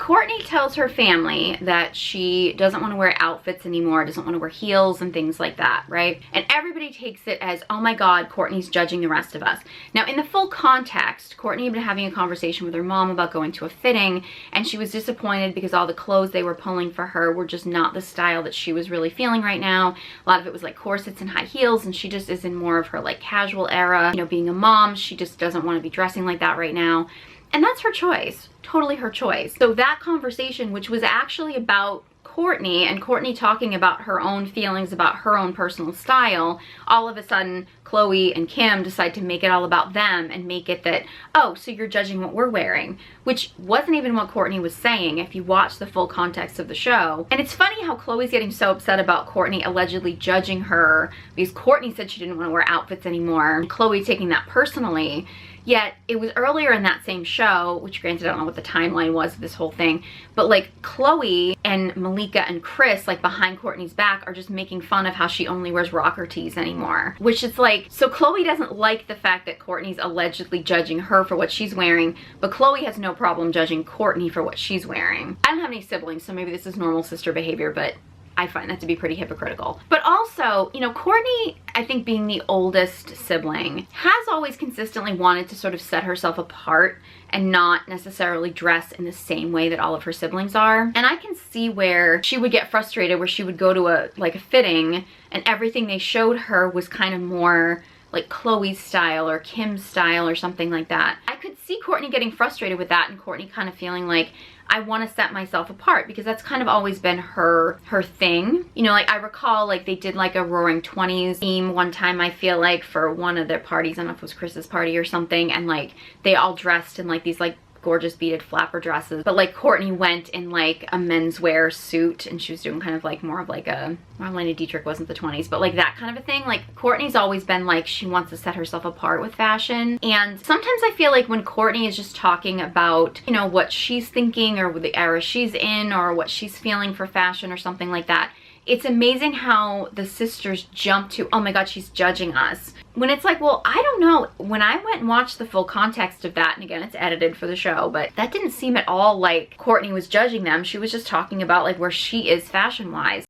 Kourtney tells her family that she doesn't want to wear outfits anymore, doesn't want to wear heels and things like that, right? And everybody takes it as, oh my God, Kourtney's judging the rest of us. Now, in the full context, Kourtney had been having a conversation with her mom about going to a fitting, and she was disappointed because all the clothes they were pulling for her were just not the style that she was really feeling right now. A lot of it was like corsets and high heels, and she just is in more of her like casual era. You know, being a mom, she just doesn't want to be dressing like that right now. And that's her choice, totally her choice. So that conversation, which was actually about Kourtney and Kourtney talking about her own feelings about her own personal style, all of a sudden Khloe and Kim decide to make it all about them and make it that, oh, so you're judging what we're wearing, which wasn't even what Kourtney was saying if you watch the full context of the show. And it's funny how Khloe's getting so upset about Kourtney allegedly judging her because Kourtney said she didn't want to wear outfits anymore, and Khloe taking that personally. Yet it was earlier in that same show, which granted I don't know what the timeline was of this whole thing, but like Khloe and Malika and Kris, like behind Kourtney's back, are just making fun of how she only wears rocker tees anymore. Which is like, so Khloe doesn't like the fact that Kourtney's allegedly judging her for what she's wearing, but Khloe has no problem judging Kourtney for what she's wearing. I don't have any siblings, so maybe this is normal sister behavior, but I find that to be pretty hypocritical. But also, you know, Kourtney, I think being the oldest sibling, has always consistently wanted to sort of set herself apart and not necessarily dress in the same way that all of her siblings are. And I can see where she would get frustrated, where she would go to a fitting and everything they showed her was kind of more like Khloe's style or Kim's style or something like that. I could see Kourtney getting frustrated with that and Kourtney kind of feeling like, I want to set myself apart, because that's kind of always been her thing. You know, like I recall like they did like a Roaring 20s theme one time, I feel like, for one of their parties. I don't know if it was Chris's party or something, and like they all dressed in like these like gorgeous beaded flapper dresses, but like Kourtney went in like a menswear suit and she was doing kind of like more of like a, Marlene Dietrich wasn't the 20s, but like that kind of a thing. Like Kourtney's always been like, she wants to set herself apart with fashion. And sometimes I feel like when Kourtney is just talking about, you know, what she's thinking or the era she's in or what she's feeling for fashion or something like that, it's amazing how the sisters jump to, oh my God, she's judging us. When it's like, well, I don't know. When I went and watched the full context of that, and again, it's edited for the show, but that didn't seem at all like Kourtney was judging them. She was just talking about like where she is fashion-wise.